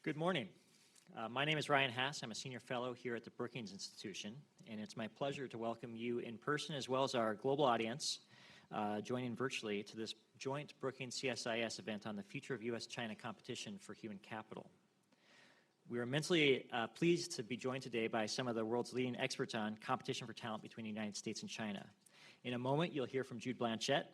Good morning. My name is Ryan Hass. I'm a senior fellow here at the Brookings Institution, and it's my pleasure to welcome you in person as well as our global audience joining virtually to this joint Brookings CSIS event on the future of U.S.-China competition for human capital. We are immensely pleased to be joined today by some of the world's leading experts on competition for talent between the United States and China. In a moment, you'll hear from Jude Blanchette,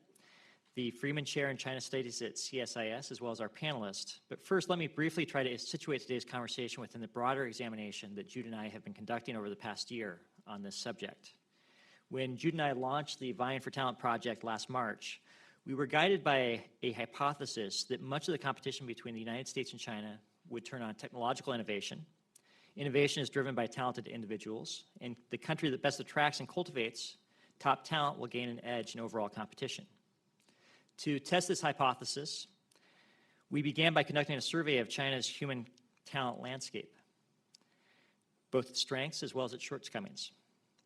the Freeman Chair in China Studies at CSIS, as well as our panelists. But first, let me briefly try to situate today's conversation within the broader examination that Jude and I have been conducting over the past year on this subject. When Jude and I launched the Vying for Talent project last March, we were guided by a hypothesis that much of the competition between the United States and China would turn on technological innovation. Innovation is driven by talented individuals, and the country that best attracts and cultivates top talent will gain an edge in overall competition. To test this hypothesis, we began by conducting a survey of China's human talent landscape, both its strengths as well as its shortcomings.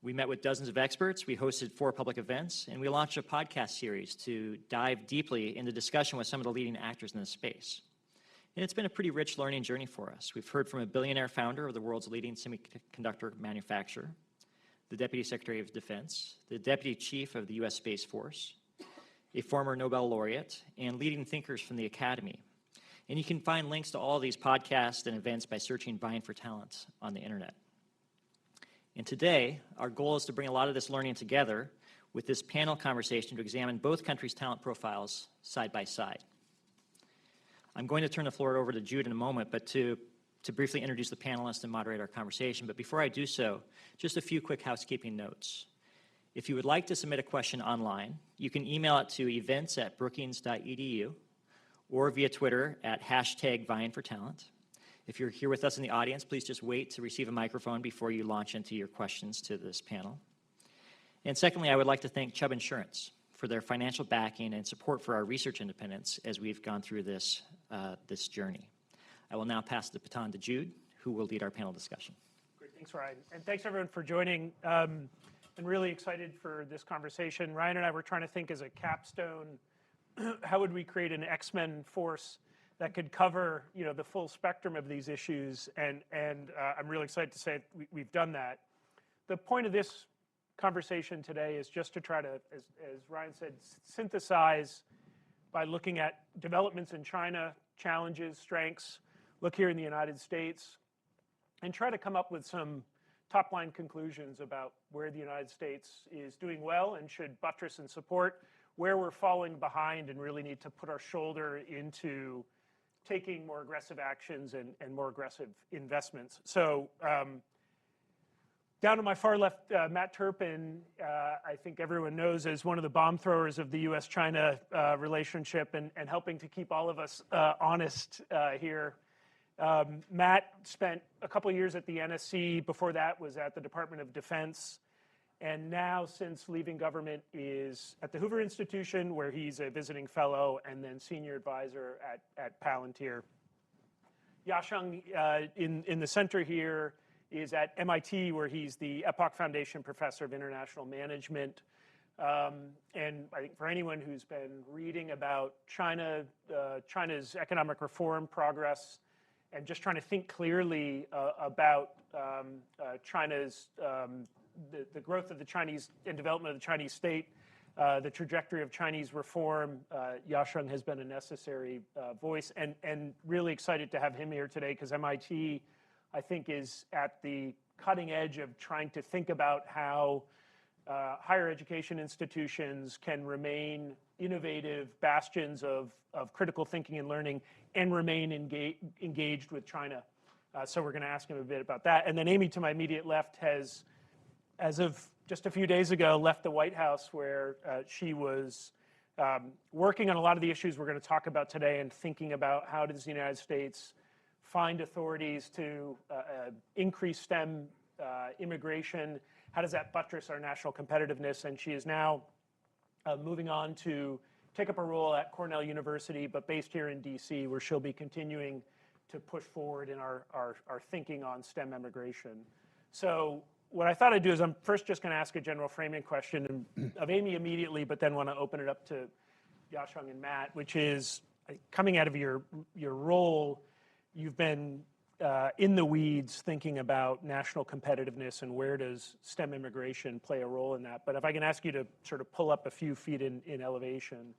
We met with dozens of experts, we hosted 4 public events, and we launched a podcast series to dive deeply into discussion with some of the leading actors in this space. And it's been a pretty rich learning journey for us. We've heard from a billionaire founder of the world's leading semiconductor manufacturer, the Deputy Secretary of Defense, the Deputy Chief of the U.S. Space Force, a former Nobel laureate, and leading thinkers from the Academy. And you can find links to all of these podcasts and events by searching Vying for Talent on the internet. And today, our goal is to bring a lot of this learning together with this panel conversation to examine both countries' talent profiles side by side. I'm going to turn the floor over to Jude in a moment, but to briefly introduce the panelists and moderate our conversation. But before I do so, just a few quick housekeeping notes. If you would like to submit a question online, you can email it to events@brookings.edu or via Twitter at #VyingForTalent. If you're here with us in the audience, please just wait to receive a microphone before you launch into your questions to this panel. And secondly, I would like to thank Chubb Insurance for their financial backing and support for our research independence as we've gone through this journey. I will now pass the baton to Jude, who will lead our panel discussion. Great, thanks, Ryan. And thanks, everyone, for joining. I'm really excited for this conversation. Ryan and I were trying to think as a capstone, how would we create an X-Men force that could cover, the full spectrum of these issues, and I'm really excited to say we've done that. The point of this conversation today is just to try to, as Ryan said, synthesize by looking at developments in China, challenges, strengths, look here in the United States, and try to come up with some top-line conclusions about where the United States is doing well and should buttress and support, where we're falling behind and really need to put our shoulder into taking more aggressive actions and more aggressive investments. So down to my far left, Matt Turpin, I think everyone knows, as one of the bomb throwers of the U.S.-China relationship and helping to keep all of us honest here. Matt spent a couple of years at the NSC. Before that was at the Department of Defense. And now, since leaving government, is at the Hoover Institution, where he's a visiting fellow and then senior advisor at Palantir. Yasheng, in the center here, is at MIT, where he's the Epoch Foundation Professor of International Management. And I think for anyone who's been reading about China's economic reform progress and just trying to think clearly about China's the growth of the Chinese and development of the Chinese state, the trajectory of Chinese reform, Yasheng has been a necessary voice, and really excited to have him here today because MIT, I think, is at the cutting edge of trying to think about how higher education institutions can remain innovative bastions of critical thinking and learning and remain engaged with China. So we're going to ask him a bit about that. And then Amy, to my immediate left, has, as of just a few days ago, left the White House, where she was working on a lot of the issues we're going to talk about today and thinking about how does the United States find authorities to increase STEM immigration, how does that buttress our national competitiveness, and she is now moving on to take up a role at Cornell University, but based here in DC, where she'll be continuing to push forward in our thinking on STEM immigration. So what I thought I'd do is I'm first just going to ask a general framing question of Amy immediately, but then want to open it up to Yasheng and Matt, which is coming out of your role, you've been in the weeds thinking about national competitiveness and where does STEM immigration play a role in that. But if I can ask you to sort of pull up a few feet in elevation,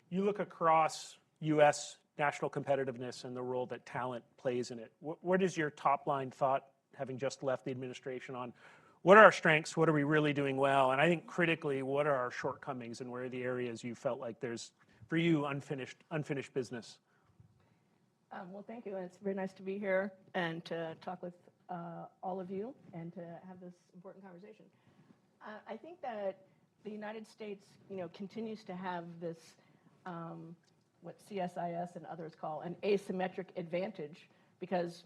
you look across U.S. national competitiveness and the role that talent plays in it. What is your top line thought, having just left the administration, on what are our strengths, what are we really doing well, and I think critically, what are our shortcomings and where are the areas you felt like there's, for you, unfinished business? Well, thank you, and it's very nice to be here and to talk with all of you and to have this important conversation. I think that the United States, continues to have this, what CSIS and others call an asymmetric advantage, because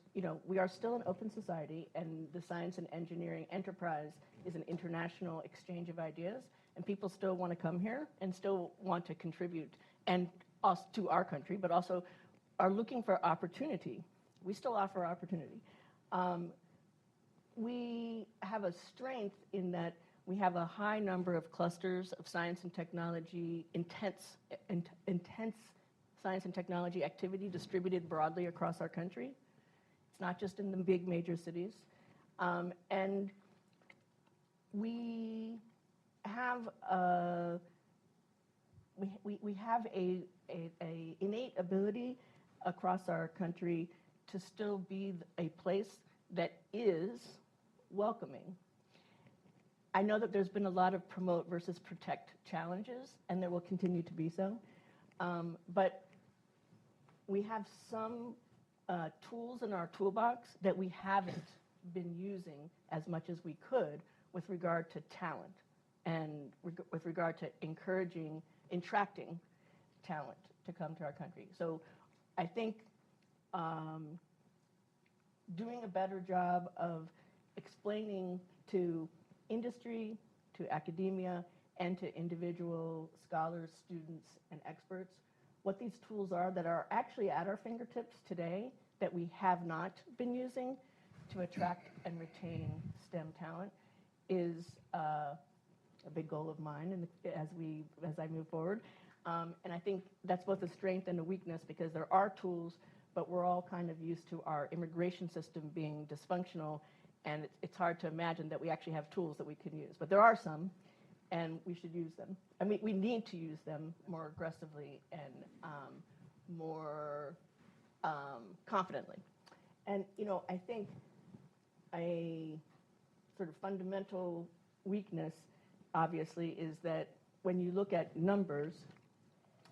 we are still an open society, and the science and engineering enterprise is an international exchange of ideas, and people still want to come here and still want to contribute and also to our country, but also are looking for opportunity. We still offer opportunity. We have a strength in that we have a high number of clusters of science and technology, intense science and technology activity distributed broadly across our country. It's not just in the big major cities. And we have a innate ability across our country to still be a place that is welcoming. I know that there's been a lot of promote versus protect challenges, and there will continue to be so. But we have some tools in our toolbox that we haven't been using as much as we could with regard to talent and with regard to attracting talent to come to our country. So I think doing a better job of explaining to industry, to academia, and to individual scholars, students, and experts what these tools are that are actually at our fingertips today that we have not been using to attract and retain STEM talent is a big goal of mine as I move forward. And I think that's both a strength and a weakness, because there are tools, but we're all kind of used to our immigration system being dysfunctional, and it's hard to imagine that we actually have tools that we can use. But there are some, and we should use them. I mean, we need to use them more aggressively and more confidently. And, I think a sort of fundamental weakness, obviously, is that when you look at numbers,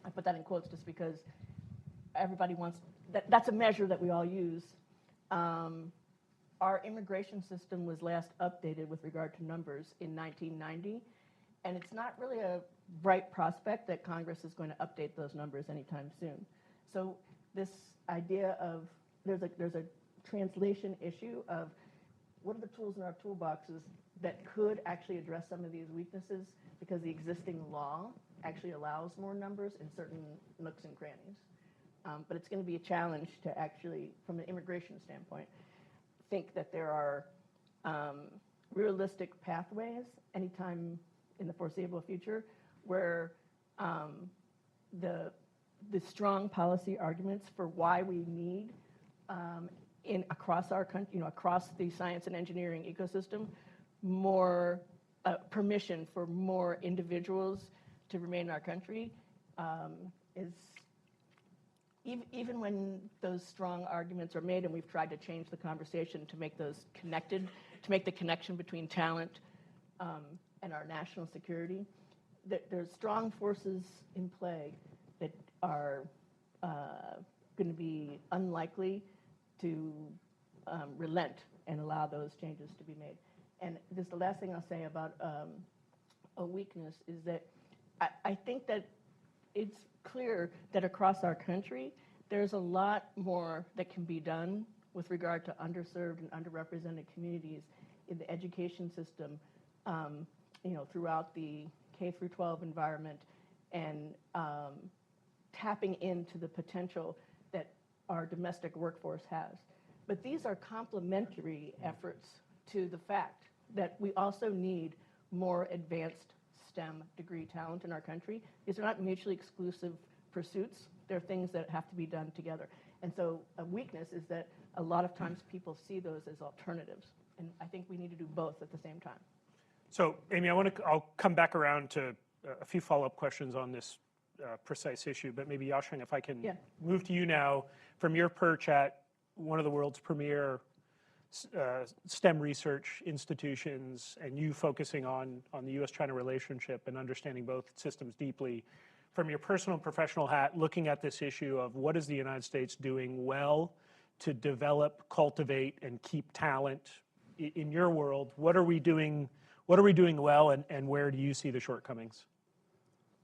I put that in quotes just because everybody wants, that's a measure that we all use. Our immigration system was last updated with regard to numbers in 1990, and it's not really a bright prospect that Congress is going to update those numbers anytime soon. So this idea of there's a translation issue of what are the tools in our toolboxes that could actually address some of these weaknesses, because the existing law actually allows more numbers in certain nooks and crannies. But it's going to be a challenge to actually, from an immigration standpoint, think that there are realistic pathways anytime in the foreseeable future where the strong policy arguments for why we need across our country, across the science and engineering ecosystem, more permission for more individuals to remain in our country is, even when those strong arguments are made, and we've tried to change the conversation to make those connected, to make the connection between talent and our national security, there's strong forces in play that are going to be unlikely to relent and allow those changes to be made. And just the last thing I'll say about a weakness is that I think that it's clear that across our country, there's a lot more that can be done with regard to underserved and underrepresented communities in the education system, throughout the K-12 environment, and tapping into the potential that our domestic workforce has. But these are complementary efforts to the fact that we also need more advanced STEM degree talent in our country. These are not mutually exclusive pursuits. They're things that have to be done together. And so a weakness is that a lot of times people see those as alternatives. And I think we need to do both at the same time. So, Amy, I'll come back around to a few follow-up questions on this precise issue, but maybe Yasheng, if I can move to you now from your perch at one of the world's premier STEM research institutions, and you focusing on the U.S.-China relationship and understanding both systems deeply. From your personal and professional hat, looking at this issue of what is the United States doing well to develop, cultivate, and keep talent in your world? What are we doing well, and where do you see the shortcomings?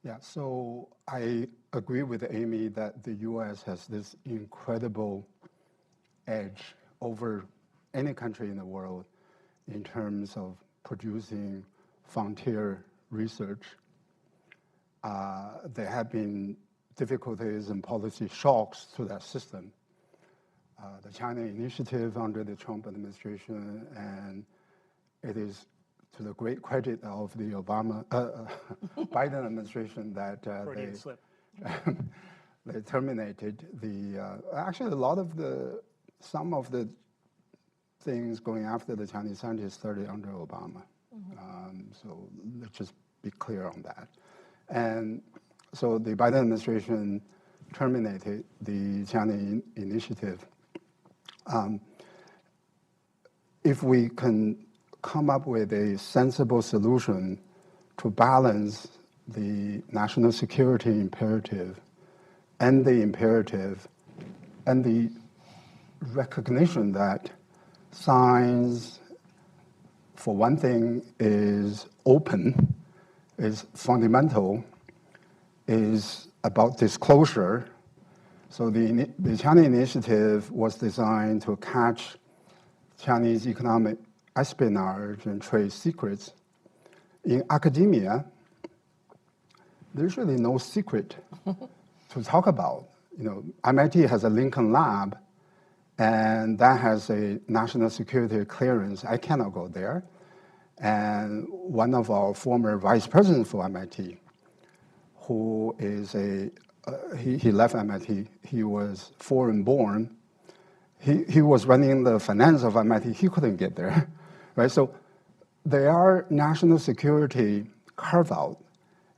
Yeah, so I agree with Amy that the U.S. has this incredible edge over any country in the world in terms of producing frontier research. There have been difficulties and policy shocks to that system. The China Initiative under the Trump administration, and it is to the great credit of the Biden administration that they terminated actually some of the things going after the Chinese scientists started under Obama. So let's just be clear on that. And so the Biden administration terminated the China Initiative. If we can come up with a sensible solution to balance the national security imperative and the imperative and the recognition that science, for one thing, is open, is fundamental, is about disclosure. So the China Initiative was designed to catch Chinese economic espionage and trade secrets. In academia, there's really no secret to talk about. MIT has a Lincoln Lab, and that has a national security clearance. I cannot go there. And one of our former vice presidents for MIT, who is he left MIT, he was foreign born. He was running the finance of MIT, he couldn't get there, right? So there are national security carve out,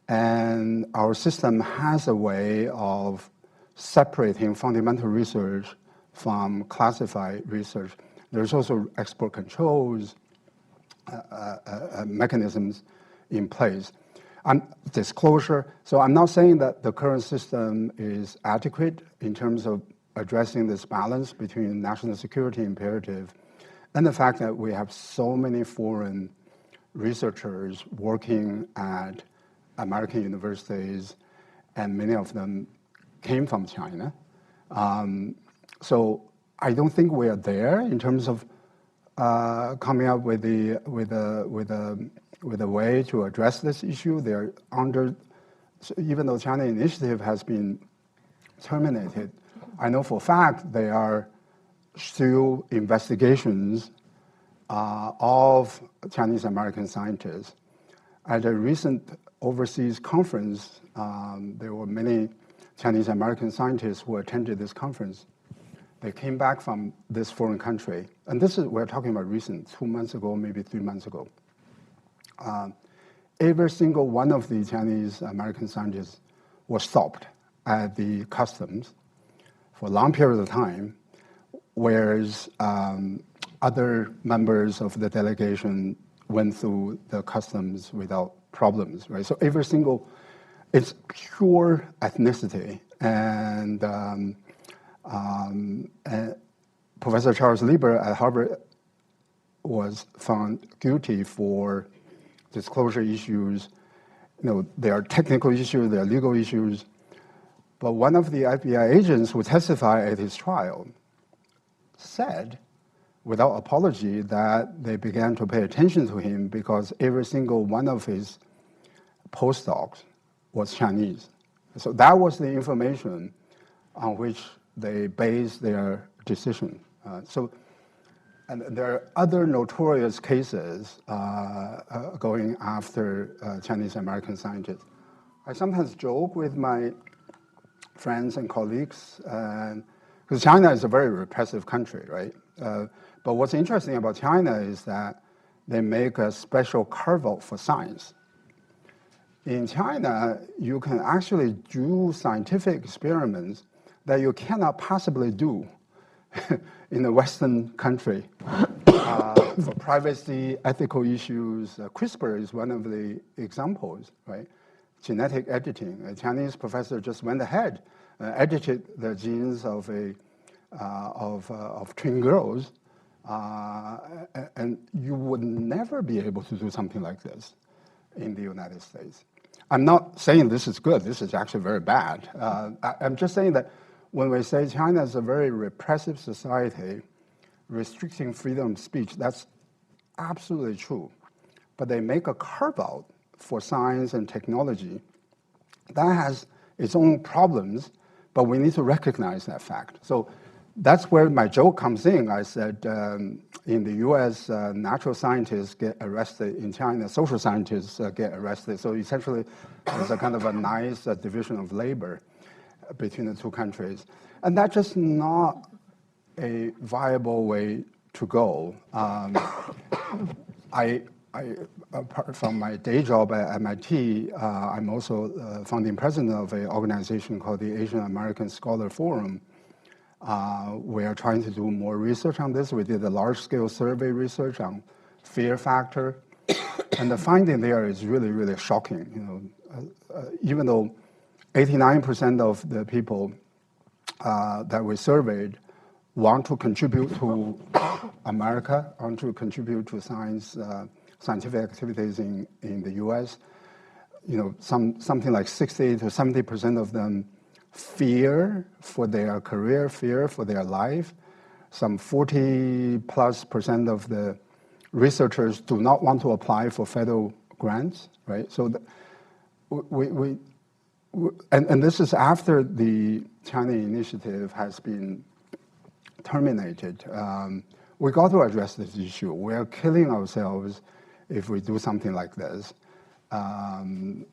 and our system has a way of separating fundamental research from classified research. There's also export controls mechanisms in place. Disclosure, so I'm not saying that the current system is adequate in terms of addressing this balance between national security imperative and the fact that we have so many foreign researchers working at American universities, and many of them came from China. So I don't think we are there in terms of coming up with a way to address this issue. They're even though China Initiative has been terminated, I know for a fact there are still investigations of Chinese American scientists. At a recent overseas conference, there were many Chinese American scientists who attended this conference. They came back from this foreign country, and we're talking about recent, 2 months ago, maybe 3 months ago. Every single one of the Chinese American scientists was stopped at the customs for a long period of time, whereas other members of the delegation went through the customs without problems, right? So it's pure ethnicity. And Professor Charles Lieber at Harvard was found guilty for disclosure issues. There are technical issues, there are legal issues. But one of the FBI agents who testified at his trial said, without apology, that they began to pay attention to him because every single one of his postdocs was Chinese. So that was the information on which they based their decision. So And there are other notorious cases going after Chinese American scientists. I sometimes joke with my friends and colleagues, because China is a very repressive country, right? But what's interesting about China is that they make a special carve-out for science. In China, you can actually do scientific experiments that you cannot possibly do in a Western country for privacy, ethical issues. CRISPR is one of the examples, right? Genetic editing. A Chinese professor just went ahead, edited the genes of twin girls, and you would never be able to do something like this in the United States. I'm not saying this is good. This is actually very bad. I'm just saying that when we say China is a very repressive society, restricting freedom of speech, that's absolutely true. But they make a carve-out for science and technology that has its own problems, but we need to recognize that fact. So that's where my joke comes in. I said, in the US, natural scientists get arrested. In China, social scientists get arrested. So essentially, there's a kind of a nice division of labor between the two countries. And that's just not a viable way to go. Apart from my day job at MIT, I'm also founding president of an organization called the Asian American Scholar Forum. We are trying to do more research on this. We did a large-scale survey research on fear factor, and the finding there is really, really shocking. Even though 89% of the people that we surveyed want to contribute to America, want to contribute to scientific activities in the U.S., something like 60 to 70% of them fear for their career, fear for their life. Some 40+% of the researchers do not want to apply for federal grants, right? So and this is after the China initiative has been terminated. We got to address this issue. We are killing ourselves if we do something like this. And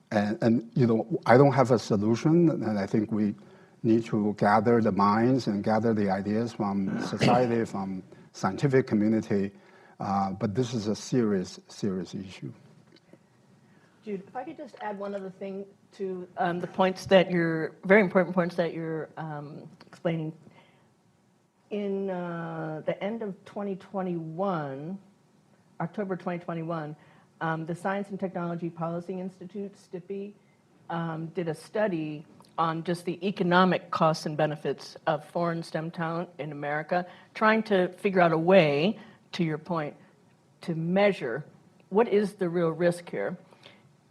I don't have a solution, and I think we need to gather the minds and gather the ideas from society, from scientific community. But this is a serious, serious issue. Jude, if I could just add one other thing to the points that you're, very important points that you're explaining. In the end of 2021, October 2021, the Science and Technology Policy Institute, STIPI, did a study on just the economic costs and benefits of foreign STEM talent in America, trying to figure out a way, to your point, to measure what is the real risk here.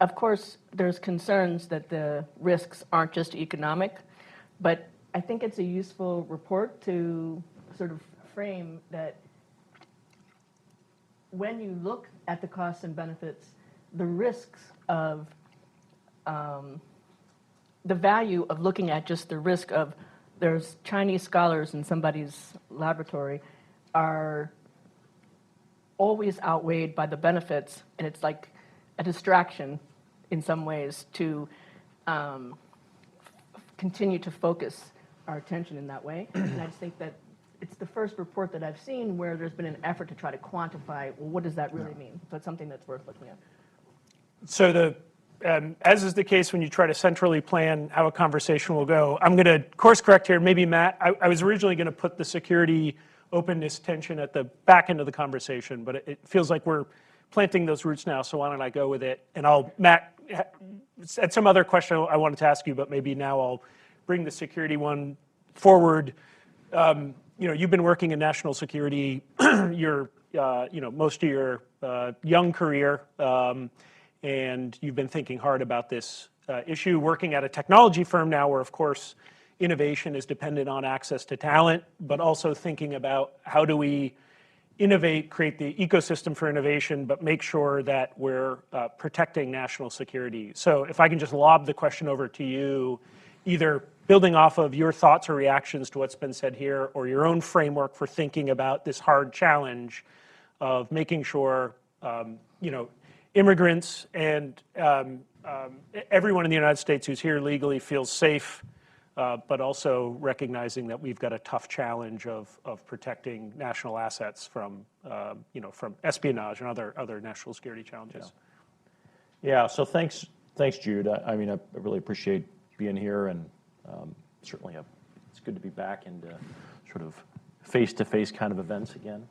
Of course, there's concerns that the risks aren't just economic, but I think it's a useful report to sort of frame that when you look at the costs and benefits, the risks of the value of looking at just the risk of there's Chinese scholars in somebody's laboratory are always outweighed by the benefits, and it's like a distraction in some ways to continue to focus our attention in that way. And I just think that it's the first report that I've seen where there's been an effort to try to quantify, well, what does that really mean? So it's something that's worth looking at. So as is the case when you try to centrally plan how a conversation will go, I'm going to course correct here. Maybe Matt, I was originally going to put the security openness tension at the back end of the conversation, but it feels like we're planting those roots now, so why don't I go with it? And Matt, at some other question I wanted to ask you, but maybe now I'll bring the security one forward. You've been working in national security most of your young career, and you've been thinking hard about this issue, working at a technology firm now where, of course, innovation is dependent on access to talent, but also thinking about how do we innovate, create the ecosystem for innovation, but make sure that we're protecting national security. So if I can just lob the question over to you, either building off of your thoughts or reactions to what's been said here, or your own framework for thinking about this hard challenge of making sure immigrants and everyone in the United States who's here legally feels safe, but also recognizing that we've got a tough challenge of protecting national assets from espionage and other national security challenges. Yeah. So thanks, Jude. I mean, I really appreciate being here, and certainly it's good to be back into sort of face-to-face kind of events again.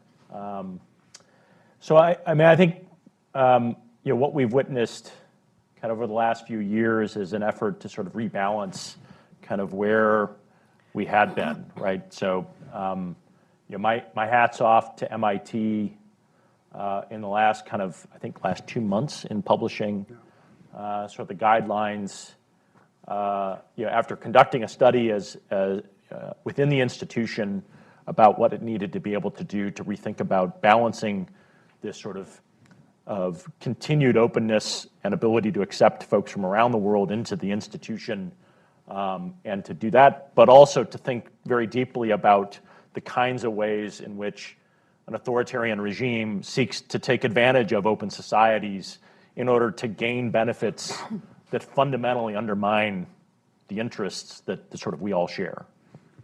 So I think what we've witnessed kind of over the last few years is an effort to sort of rebalance kind of where we had been, right? So my hat's off to MIT in the last kind of, I think, last 2 months in publishing sort of the guidelines. After conducting a study within the institution about what it needed to be able to do to rethink about balancing this sort of continued openness and ability to accept folks from around the world into the institution, and to do that, but also to think very deeply about the kinds of ways in which an authoritarian regime seeks to take advantage of open societies in order to gain benefits that fundamentally undermine the interests that sort of we all share,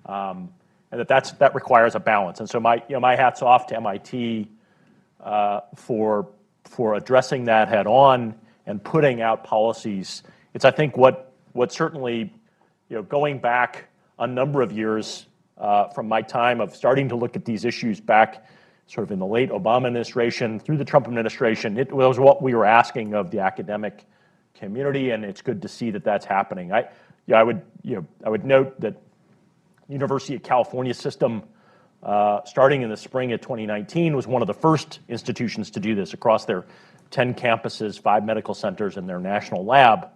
and that requires a balance. And so my hat's off to MIT for addressing that head on and putting out policies. It's, I think, what certainly, going back a number of years from my time of starting to look at these issues back sort of in the late Obama administration through the Trump administration, it was what we were asking of the academic community, and it's good to see that that's happening. I would note that University of California system, starting in the spring of 2019, was one of the first institutions to do this across their 10 campuses, 5 medical centers, and their national lab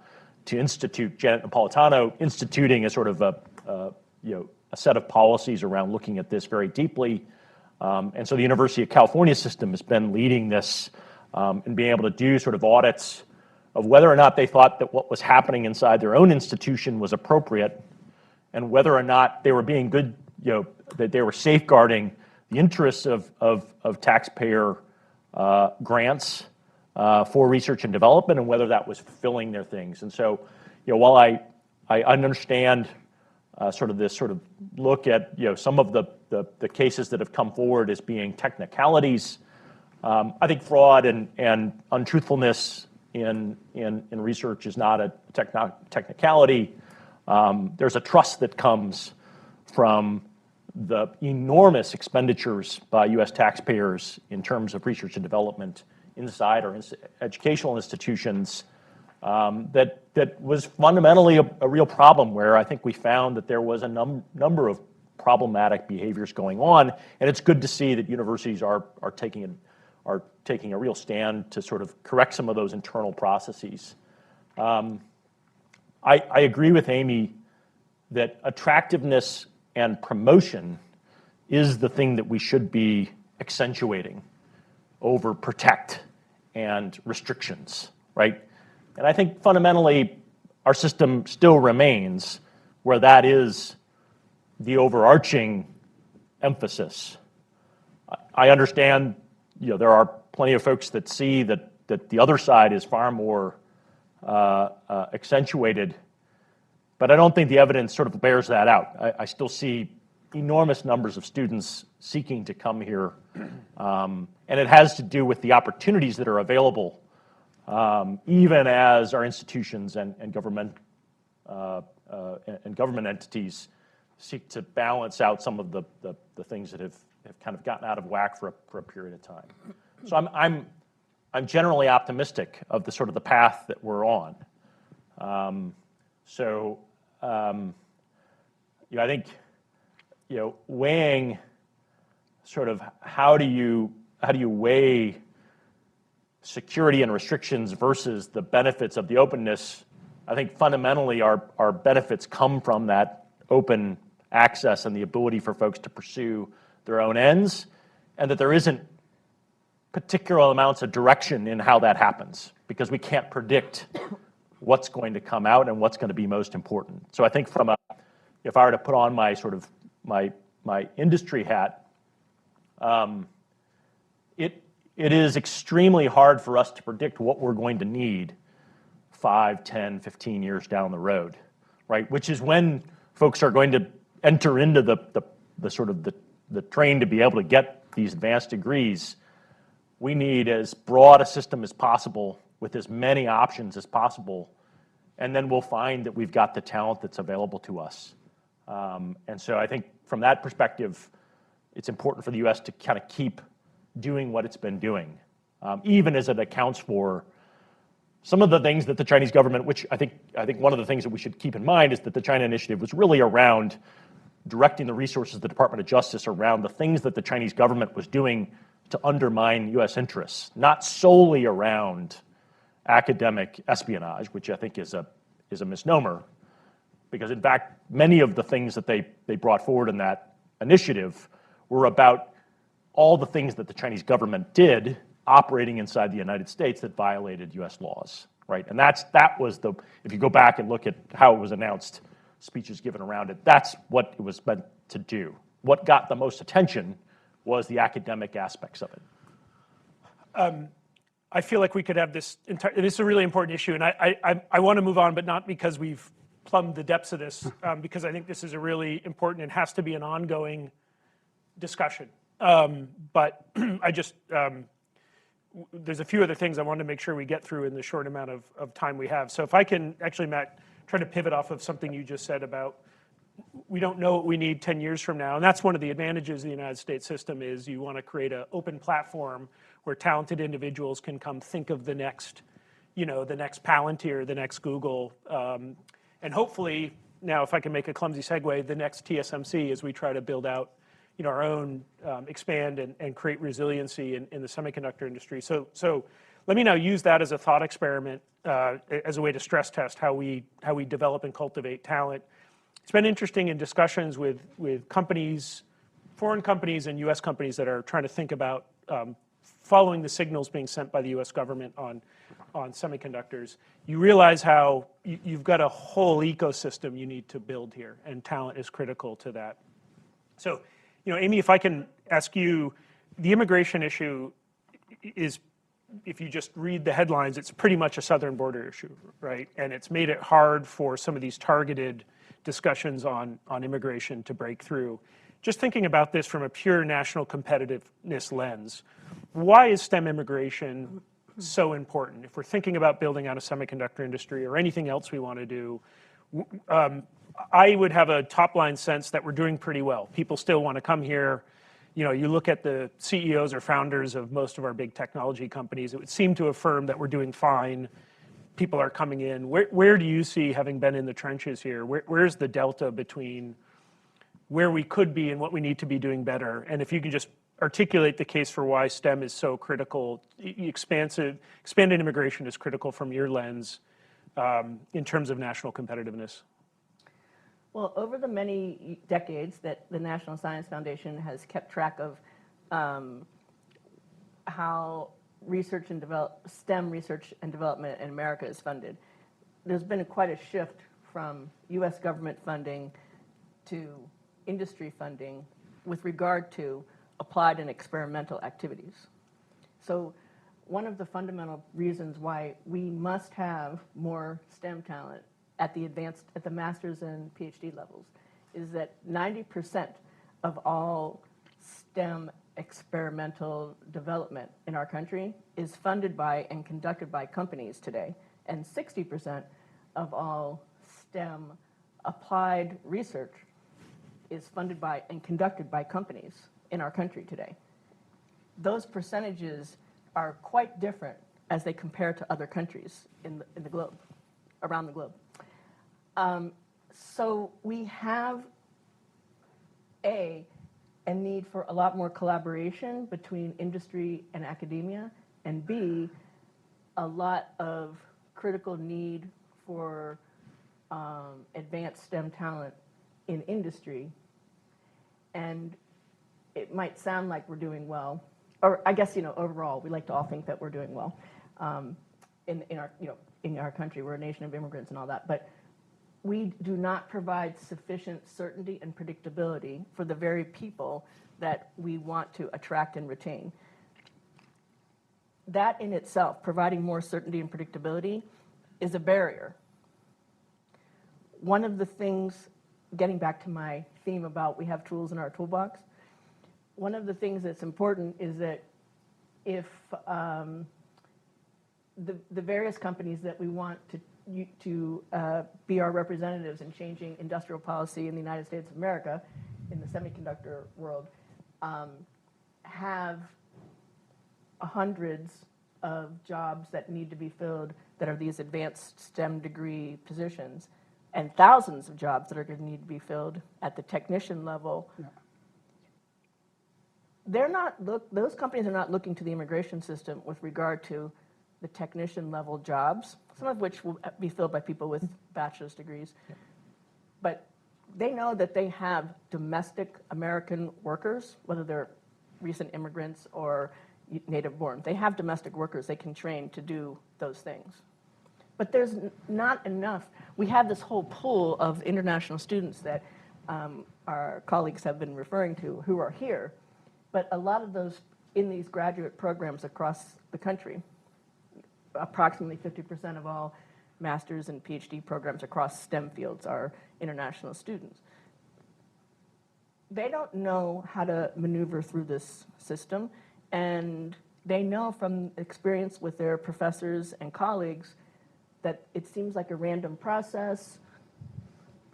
to institute, Janet Napolitano instituting a sort of a set of policies around looking at this very deeply. And so the University of California system has been leading this and being able to do sort of audits of whether or not they thought that what was happening inside their own institution was appropriate, and whether or not they were being good, that they were safeguarding the interests of taxpayer grants for research and development, and whether that was fulfilling their things. And so, while I understand sort of this sort of look at some of the cases that have come forward as being technicalities, I think fraud and untruthfulness in research is not a technicality. There's a trust that comes from the enormous expenditures by U.S. taxpayers in terms of research and development inside our educational institutions that was fundamentally a real problem, where I think we found that there was a number of problematic behaviors going on, and it's good to see that universities are taking a real stand to sort of correct some of those internal processes. I agree with Amy that attractiveness and promotion is the thing that we should be accentuating over protect and restrictions, right? And I think fundamentally our system still remains where that is the overarching emphasis. I understand, there are plenty of folks that see that the other side is far more accentuated, but I don't think the evidence sort of bears that out. I still see enormous numbers of students seeking to come here, and it has to do with the opportunities that are available, even as our institutions and government entities seek to balance out some of the things that have kind of gotten out of whack for a period of time. So I'm generally optimistic of the sort of the path that we're on. I think weighing sort of how do you weigh security and restrictions versus the benefits of the openness. I think fundamentally our benefits come from that open access and the ability for folks to pursue their own ends, and that there isn't particular amounts of direction in how that happens, because we can't predict what's going to come out and what's going to be most important. So I think from a if I were to put on my sort of my industry hat, it is extremely hard for us to predict what we're going to need 5, 10, 15 years down the road, right? Which is when folks are going to enter into the sort of the train to be able to get these advanced degrees. We need as broad a system as possible with as many options as possible, and then we'll find that we've got the talent that's available to us. And so I think from that perspective, it's important for the U.S. to kind of keep doing what it's been doing, even as it accounts for some of the things that the Chinese government, which I think one of the things that we should keep in mind is that the China Initiative was really around directing the resources of the Department of Justice around the things that the Chinese government was doing to undermine U.S. interests, not solely around academic espionage, which I think is a misnomer, because in fact, many of the things that they brought forward in that initiative were about all the things that the Chinese government did operating inside the United States that violated U.S. laws, right? And that was if you go back and look at how it was announced, speeches given around it, that's what it was meant to do. What got the most attention was the academic aspects of it. I feel like we could have this is a really important issue, and I want to move on, but not because we've plumbed the depths of this, because I think this is a really important and has to be an ongoing discussion. But I just, there's a few other things I want to make sure we get through in the short amount of time we have. So if I can actually, Matt, try to pivot off of something you just said about we don't know what we need 10 years from now. And that's one of the advantages of the United States system is you want to create an open platform where talented individuals can come think of the next, the next Palantir, the next Google, and hopefully, now if I can make a clumsy segue, the next TSMC as we try to build out our own, expand and create resiliency in the semiconductor industry. So let me now use that as a thought experiment, as a way to stress test how we develop and cultivate talent. It's been interesting in discussions with companies, foreign companies and U.S. companies that are trying to think about following the signals being sent by the U.S. government on semiconductors. You realize how you've got a whole ecosystem you need to build here, and talent is critical to that. So, Amy, if I can ask you, the immigration issue is, if you just read the headlines, it's pretty much a southern border issue, right? And it's made it hard for some of these targeted discussions on immigration to break through. Just thinking about this from a pure national competitiveness lens, why is STEM immigration so important? If we're thinking about building out a semiconductor industry or anything else we want to do, I would have a top-line sense that we're doing pretty well. People still want to come here. You look at the CEOs or founders of most of our big technology companies, it would seem to affirm that we're doing fine. People are coming in. Where do you see, having been in the trenches here, where's the delta between where we could be and what we need to be doing better? And if you can just articulate the case for why STEM is so critical, expanded immigration is critical from your lens in terms of national competitiveness. Well, over the many decades that the National Science Foundation has kept track of how STEM research and development in America is funded, there's been quite a shift from U.S. government funding to industry funding with regard to applied and experimental activities. So one of the fundamental reasons why we must have more STEM talent at the master's and PhD levels is that 90% of all STEM experimental development in our country is funded by and conducted by companies today, and 60% of all STEM applied research is funded by and conducted by companies in our country today. Those percentages are quite different as they compare to other countries in the globe, around the globe. So we have a need for a lot more collaboration between industry and academia, and B, a lot of critical need for advanced STEM talent in industry. And it might sound like we're doing well, or I guess, overall, we like to all think that we're doing well in our country. We're a nation of immigrants and all that. But we do not provide sufficient certainty and predictability for the very people that we want to attract and retain. That in itself, providing more certainty and predictability, is a barrier. One of the things, getting back to my theme about we have tools in our toolbox, one of the things that's important is that if the various companies that we want to be our representatives in changing industrial policy in the United States of America, in the semiconductor world, have hundreds of jobs that need to be filled that are these advanced STEM degree positions, and thousands of jobs that are going to need to be filled at the technician level. Yeah. Those companies are not looking to the immigration system with regard to the technician level jobs, some of which will be filled by people with bachelor's degrees. Yeah. But they know that they have domestic American workers, whether they're recent immigrants or native born. They have domestic workers they can train to do those things. But there's not enough. We have this whole pool of international students that our colleagues have been referring to who are here, but a lot of those in these graduate programs across the country, approximately 50% of all master's and PhD programs across STEM fields are international students. They don't know how to maneuver through this system, and they know from experience with their professors and colleagues that it seems like a random process,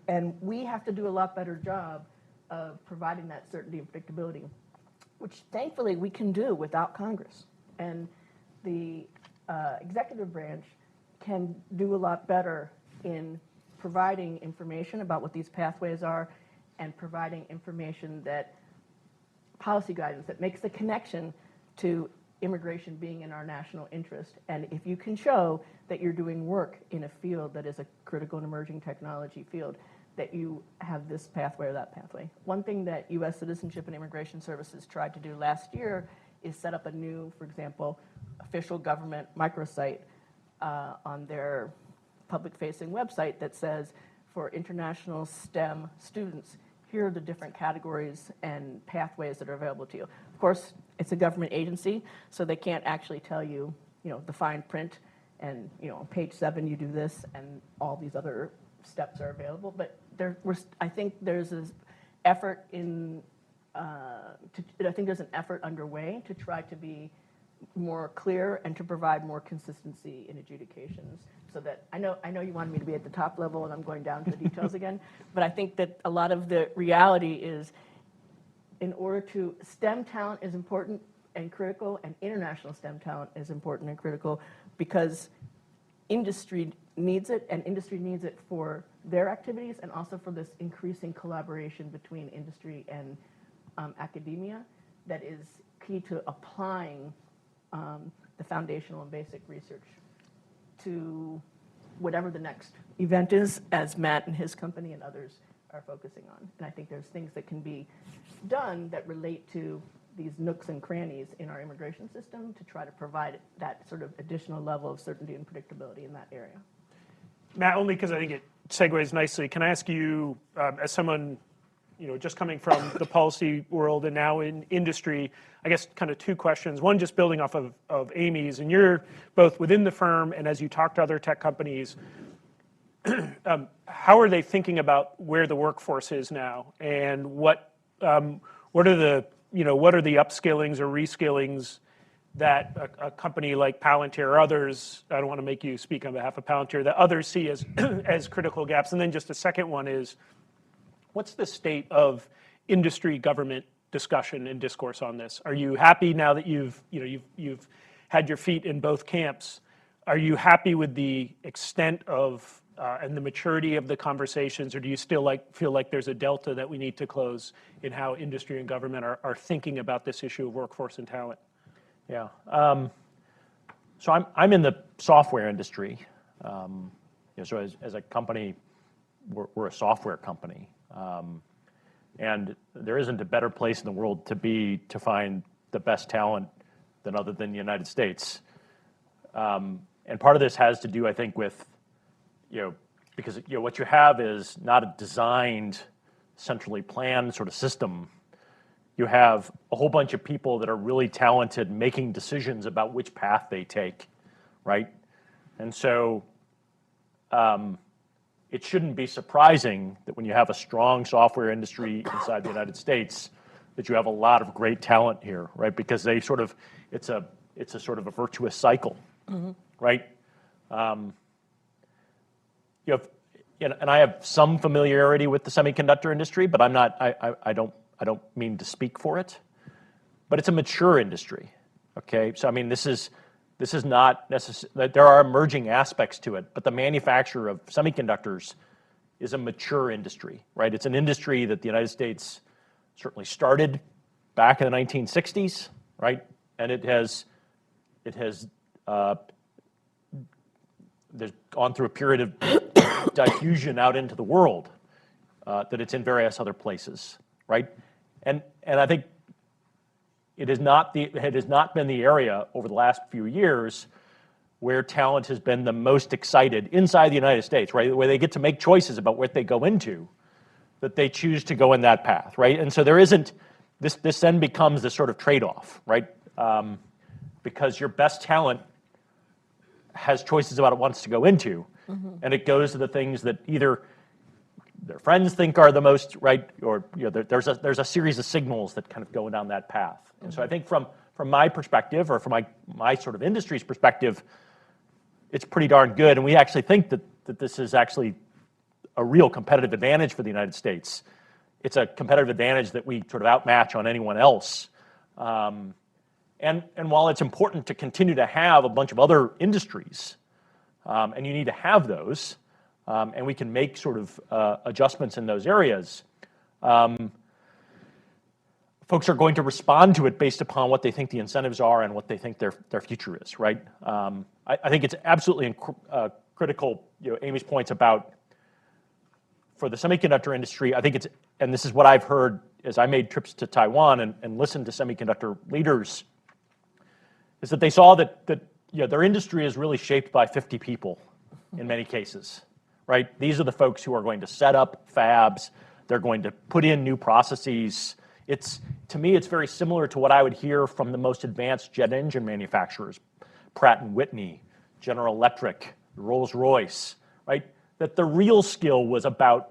and we have to do a lot better job of providing that certainty and predictability, which thankfully we can do without Congress. And the executive branch can do a lot better in providing information about what these pathways are and providing information that policy guidance that makes the connection to immigration being in our national interest. And if you can show that you're doing work in a field that is a critical and emerging technology field, that you have this pathway or that pathway. One thing that U.S. Citizenship and Immigration Services tried to do last year is set up a new, for example, official government microsite on their public-facing website that says, for international STEM students, here are the different categories and pathways that are available to you. Of course, it's a government agency, so they can't actually tell you, the fine print, and on page 7 you do this, and all these other steps are available. But I think there's an effort there's an effort underway to try to be more clear and to provide more consistency in adjudications. So that I know you wanted me to be at the top level, and I'm going down to the details again. But I think that a lot of the reality is, in order to STEM talent is important and critical, and international STEM talent is important and critical because industry needs it, and industry needs it for their activities and also for this increasing collaboration between industry and academia that is key to applying the foundational and basic research to whatever the next event is, as Matt and his company and others are focusing on. And I think there's things that can be done that relate to these nooks and crannies in our immigration system to try to provide that sort of additional level of certainty and predictability in that area. Matt, only because I think it segues nicely, can I ask you, as someone just coming from the policy world and now in industry, I guess kind of two questions. One, just building off of Amy's, and you're both within the firm and as you talk to other tech companies, how are they thinking about where the workforce is now, and what are the upskillings or reskillings that a company like Palantir or others, I don't want to make you speak on behalf of Palantir, that others see as critical gaps? And then just the second one is, what's the state of industry government discussion and discourse on this? Are you happy now that you've had your feet in both camps? Are you happy with the extent of and the maturity of the conversations, or do you still feel like there's a delta that we need to close in how industry and government are thinking about this issue of workforce and talent? Yeah. So I'm in the software industry. So as a company, we're a software company. And there isn't a better place in the world to find the best talent than the United States. And part of this has to do, I think, with because what you have is not a designed, centrally planned sort of system. You have a whole bunch of people that are really talented making decisions about which path they take, right? And so it shouldn't be surprising that when you have a strong software industry inside the United States, that you have a lot of great talent here, right? Because they sort of, it's a sort of a virtuous cycle, right? You have, and I have some familiarity with the semiconductor industry, but I'm not, I don't mean to speak for it, but it's a mature industry, okay? So I mean, this is not necessarily, there are emerging aspects to it, but the manufacture of semiconductors is a mature industry, right? It's an industry that the United States certainly started back in the 1960s, right? And there's gone through a period of diffusion out into the world that it's in various other places, right? And I think it has not been the area over the last few years where talent has been the most excited inside the United States, right? Where they get to make choices about what they go into, that they choose to go in that path, right? And so there isn't, this then becomes this sort of trade-off, right? Because your best talent has choices about what it wants to go into, and it goes to the things that either their friends think are the most right, or there's a series of signals that kind of go down that path. And so I think from my perspective, or from my sort of industry's perspective, it's pretty darn good. And we actually think that this is actually a real competitive advantage for the United States. It's a competitive advantage that we sort of outmatch on anyone else. And while it's important to continue to have a bunch of other industries, and you need to have those, and we can make sort of adjustments in those areas, folks are going to respond to it based upon what they think the incentives are and what they think their future is, right? I think it's absolutely critical, Amy's points about, for the semiconductor industry, I think it's, and this is what I've heard as I made trips to Taiwan and listened to semiconductor leaders, is that they saw that their industry is really shaped by 50 people in many cases, right? These are the folks who are going to set up fabs. They're going to put in new processes. To me, it's very similar to what I would hear from the most advanced jet engine manufacturers, Pratt & Whitney, General Electric, Rolls-Royce, right? That the real skill was about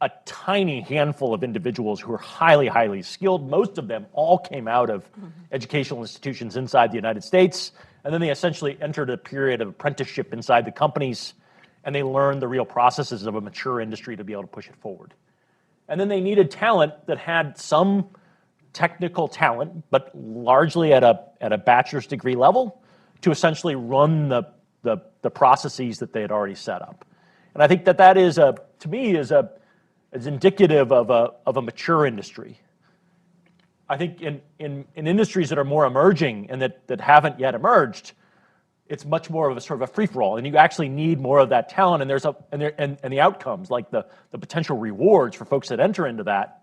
a tiny handful of individuals who are highly, highly skilled. Most of them all came out of educational institutions inside the United States, and then they essentially entered a period of apprenticeship inside the companies, and they learned the real processes of a mature industry to be able to push it forward. And then they needed talent that had some technical talent, but largely at a bachelor's degree level, to essentially run the processes that they had already set up. And I think that is, to me, is indicative of a mature industry. I think in industries that are more emerging and that haven't yet emerged, it's much more of a sort of a free-for-all, and you actually need more of that talent. And the outcomes, like the potential rewards for folks that enter into that,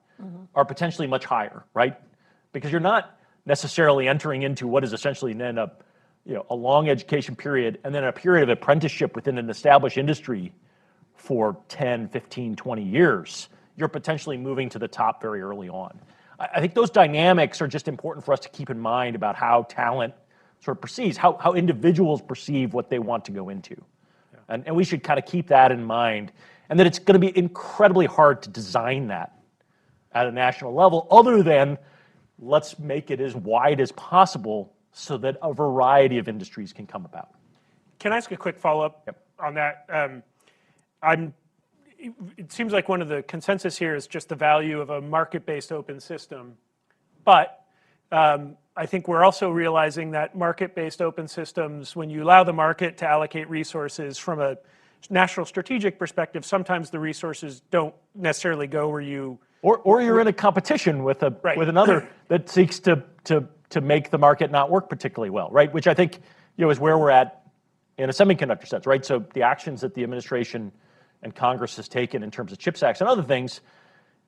are potentially much higher, right? Because you're not necessarily entering into what is essentially then a long education period and then a period of apprenticeship within an established industry for 10, 15, 20 years. You're potentially moving to the top very early on. I think those dynamics are just important for us to keep in mind about how talent sort of perceives, how individuals perceive what they want to go into. Yeah. And we should kind of keep that in mind, and that it's going to be incredibly hard to design that at a national level, other than let's make it as wide as possible so that a variety of industries can come about. Can I ask a quick follow-up on that? It seems like one of the consensus here is just the value of a market-based open system. But I think we're also realizing that market-based open systems, when you allow the market to allocate resources from a national strategic perspective, sometimes the resources don't necessarily go where you... Or you're in a competition with another that seeks to make the market not work particularly well, right? Which I think is where we're at in a semiconductor sense, right? So the actions that the administration and Congress has taken in terms of CHIPS Acts and other things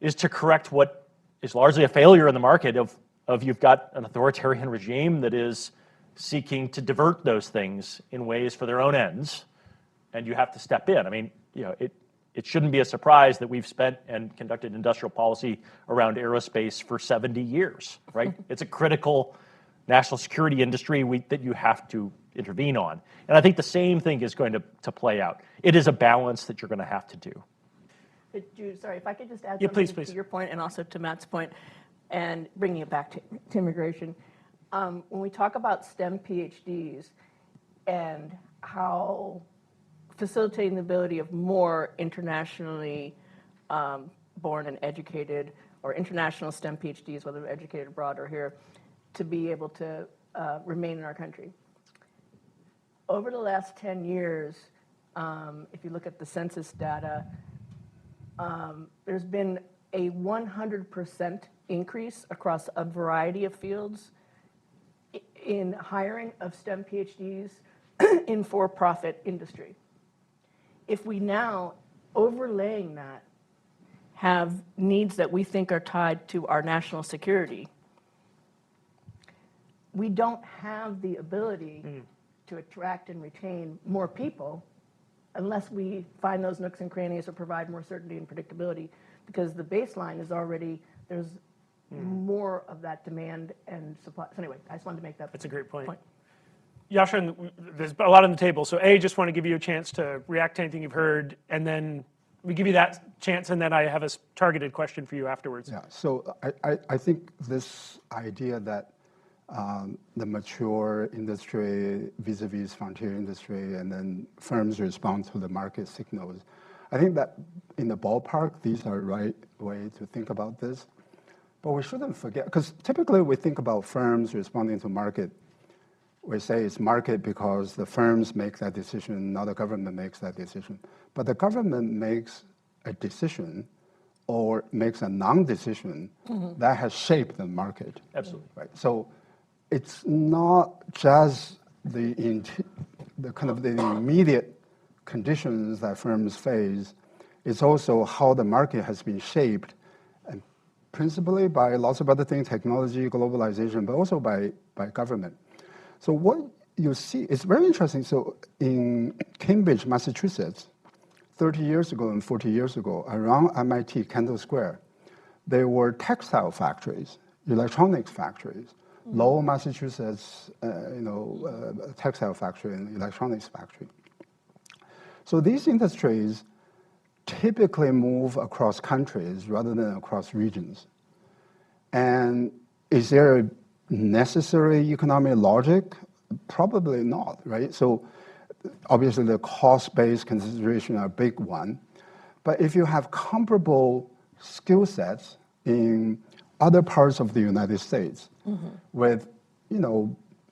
is to correct what is largely a failure in the market of you've got an authoritarian regime that is seeking to divert those things in ways for their own ends, and you have to step in. I mean, it shouldn't be a surprise that we've spent and conducted industrial policy around aerospace for 70 years, right? It's a critical national security industry that you have to intervene on. And I think the same thing is going to play out. It is a balance that you're going to have to do. But Jude, sorry, if I could just add Yeah, something please. to your point and also to Matt's point, and bringing it back to immigration. When we talk about STEM PhDs and how facilitating the ability of more internationally born and educated, or international STEM PhDs, whether educated abroad or here, to be able to remain in our country. Over the last 10 years, if you look at the census data, there's been a 100% increase across a variety of fields in hiring of STEM PhDs in for-profit industry. If we now, overlaying that, have needs that we think are tied to our national security, we don't have the ability to attract and retain more people unless we find those nooks and crannies or provide more certainty and predictability, because the baseline is already, there's more of that demand and supply. So anyway, I just wanted to make that That's a great point. Yasha, there's a lot on the table. So just want to give you a chance to react to anything you've heard, and then we give you that chance, and then I have a targeted question for you afterwards. Yeah, so I think this idea that the mature industry vis-a-vis frontier industry, and then firms respond to the market signals, I think that in the ballpark, these are the right way to think about this. But we shouldn't forget, because typically we think about firms responding to market. We say it's market because the firms make that decision, not the government makes that decision. But the government makes a decision or makes a non-decision that has shaped the market. Absolutely. Right. So it's not just the kind of the immediate conditions that firms face. It's also how the market has been shaped, and principally by lots of other things, technology, globalization, but also by government. So what you see is very interesting. So in Cambridge, Massachusetts, 30 years ago and 40 years ago, around MIT, Kendall Square, there were textile factories, electronics factories. Lowell, Massachusetts, textile factory and electronics factory. So these industries typically move across countries rather than across regions. And is there a necessary economic logic? Probably not, right? So obviously the cost-based consideration are a big one. But if you have comparable skill sets in other parts of the United States with,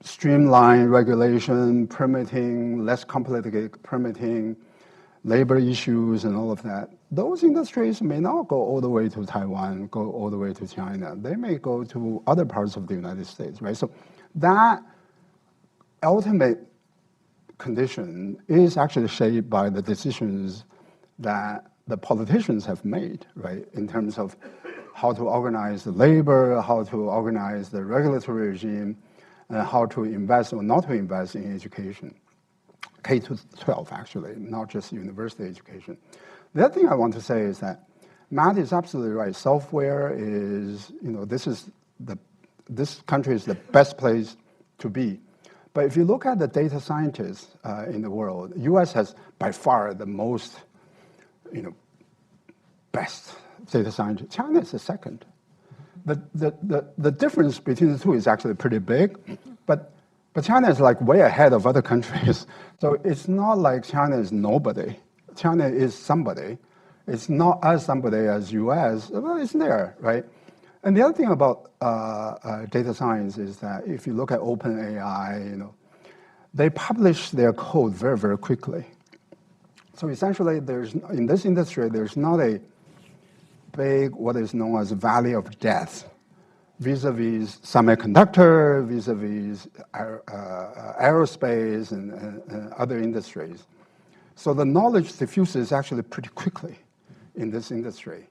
streamlined regulation, permitting, less complicated permitting, labor issues and all of that, those industries may not go all the way to Taiwan, go all the way to China. They may go to other parts of the United States, right? So that ultimate condition is actually shaped by the decisions that the politicians have made, right? In terms of how to organize the labor, how to organize the regulatory regime, and how to invest or not to invest in education. K-12, actually, not just university education. The other thing I want to say is that Matt is absolutely right. Software is, this country is the best place to be. But if you look at the data scientists in the world, U.S. has by far the most, best data scientists. China is the second. The difference between the two is actually pretty big, but China is like way ahead of other countries. So it's not like China is nobody. China is somebody. It's not as somebody as U.S., but it's there, right? And the other thing about data science is that if you look at OpenAI, they publish their code very, very quickly. So essentially, in this industry, there's not a big, what is known as valley of death, vis-a-vis semiconductor, vis-a-vis aerospace and other industries. So the knowledge diffuses actually pretty quickly in this industry.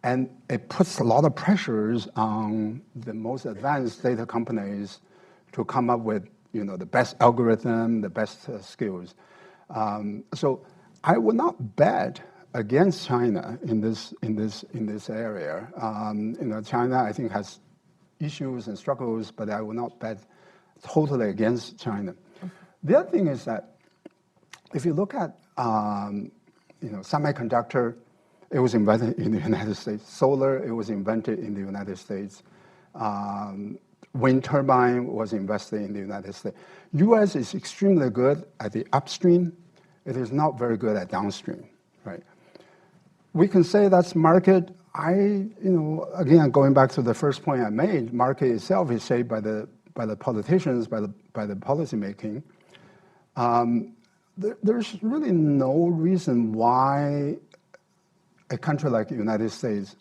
And it puts a lot of pressures on the most advanced data companies to come up with, the best algorithm, the best skills. So I would not bet against China in this area. China, I think, has issues and struggles, but I will not bet totally against China. The other thing is that if you look at semiconductor, it was invented in the United States. Solar, it was invented in the United States. Wind turbine was invested in the United States. U.S. is extremely good at the upstream. It is not very good at downstream, right? We can say that's market. Again, going back to the first point I made, market itself is shaped by the politicians, by the policy making. There's really no reason why a country like the United States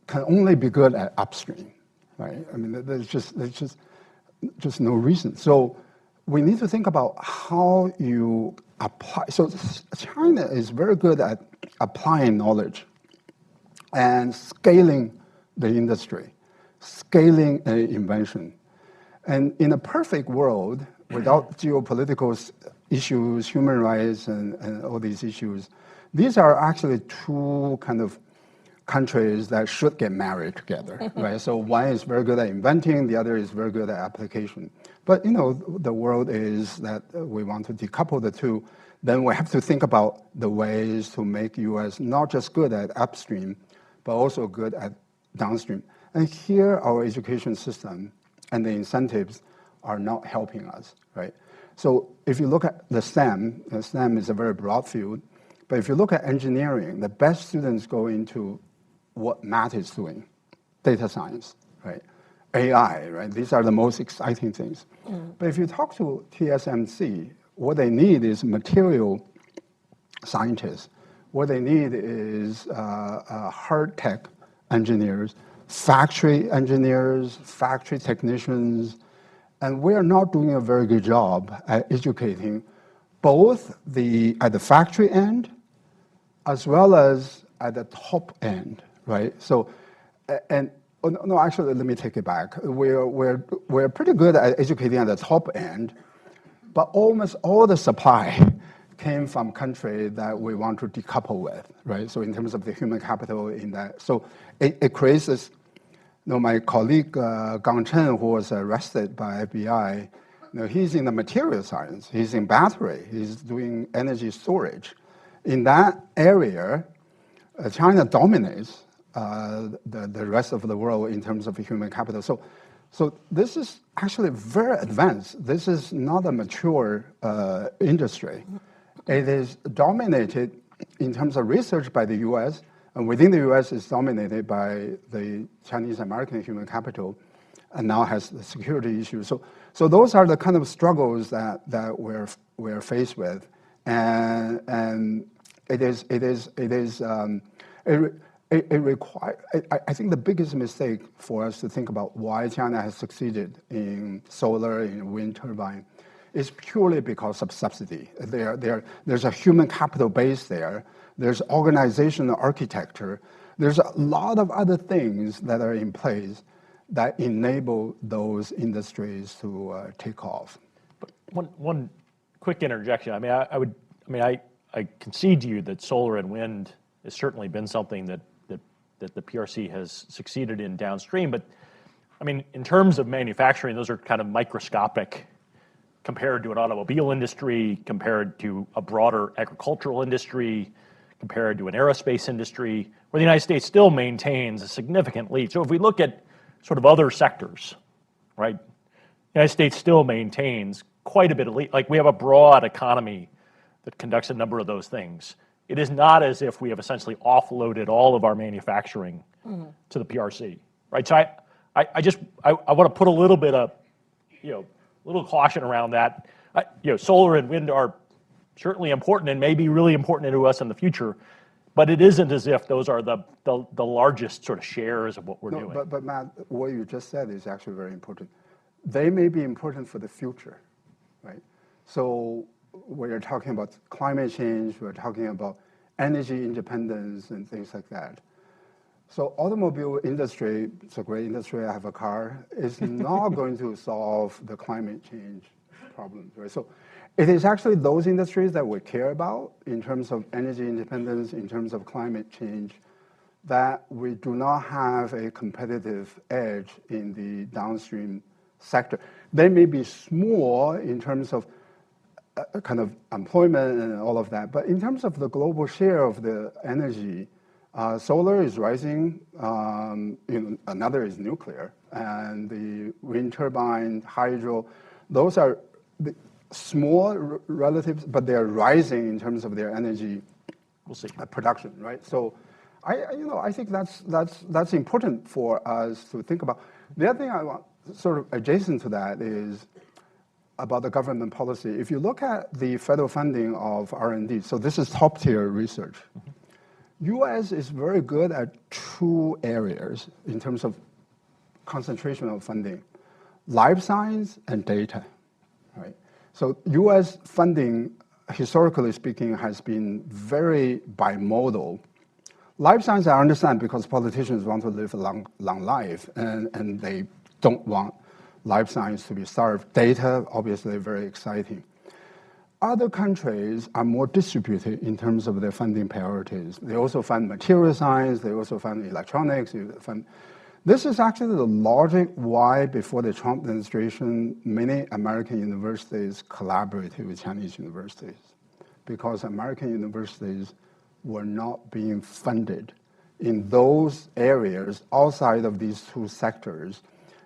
can only be good at upstream, right? I mean, there's just no reason. So we need to think about how you apply. So China is very good at applying knowledge and scaling the industry, scaling an invention. And in a perfect world, without geopolitical issues, human rights, and all these issues, these are actually two kind of countries that should get married together, right? So one is very good at inventing, the other is very good at application. But the world is that we want to decouple the two. Then we have to think about the ways to make U.S. not just good at upstream, but also good at downstream. And here, our education system and the incentives are not helping us, right? So if you look at the STEM is a very broad field, but if you look at engineering, the best students go into what Matt is doing, data science, right? AI, right? These are the most exciting things. But if you talk to TSMC, what they need is material scientists. What they need is hard tech engineers, factory engineers, factory technicians, and we are not doing a very good job at educating both at the factory end as well as at the top end, right? So, actually, let me take it back. We're pretty good at educating at the top end, but almost all the supply came from countries that we want to decouple with, right? So in terms of the human capital in that, so it creates this. My colleague Gang Chen, who was arrested by FBI, he's in the material science. He's in battery. He's doing energy storage. In that area, China dominates the rest of the world in terms of human capital. So this is actually very advanced. This is not a mature industry. It is dominated in terms of research by the U.S., and within the U.S. is dominated by the Chinese American human capital, and now has the security issues. So those are the kind of struggles that we're faced with, and it requires. I think the biggest mistake for us to think about why China has succeeded in solar, in wind turbine, is purely because of subsidy. There's a human capital base there. There's organizational architecture. There's a lot of other things that are in place that enable those industries to take off. But one quick interjection. I concede to you that solar and wind has certainly been something that the PRC has succeeded in downstream. But in terms of manufacturing, those are kind of microscopic compared to an automobile industry, compared to a broader agricultural industry, compared to an aerospace industry, where the United States still maintains a significant lead. So if we look at sort of other sectors, right, the United States still maintains quite a bit of lead. Like, we have a broad economy that conducts a number of those things. It is not as if we have essentially offloaded all of our manufacturing to the PRC, right? So I want to put a little bit of, little caution around that. Solar and wind are certainly important and may be really important to us in the future, but it isn't as if those are the largest sort of shares of what we're doing. But Matt, what you just said is actually very important. They may be important for the future, right? So we're talking about climate change, we're talking about energy independence and things like that. So automobile industry, it's a great industry, I have a car, is not going to solve the climate change problems, right? So it is actually those industries that we care about in terms of energy independence, in terms of climate change, that we do not have a competitive edge in the downstream sector. They may be small in terms of kind of employment and all of that, but in terms of the global share of the energy, solar is rising, another is nuclear, and the wind turbine, hydro, those are small relatives, but they're rising in terms of their energy production, right? So I think that's important for us to think about. The other thing I want, sort of adjacent to that, is about the government policy. If you look at the federal funding of R&D, so this is top tier research. U.S. is very good at two areas in terms of concentration of funding: life science and data, right? So U.S. funding, historically speaking, has been very bimodal. Life science, I understand, because politicians want to live a long life, and they don't want life science to be starved. Data, obviously, very exciting. Other countries are more distributed in terms of their funding priorities. They also fund material science, they also fund electronics. This is actually the logic why, before the Trump administration, many American universities collaborated with Chinese universities, because American universities were not being funded in those areas outside of these two sectors,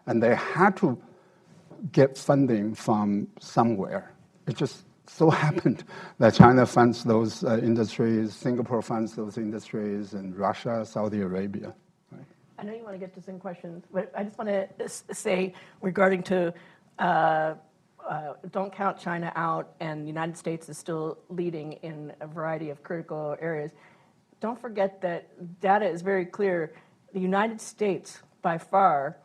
and they had to get funding from somewhere. It just so happened that China funds those industries, Singapore funds those industries, and Russia, Saudi Arabia. Right? I know you want to get to some questions, but I just want to say regarding to don't count China out, and the United States is still leading in a variety of critical areas. Don't forget that data is very clear. The United States, by far,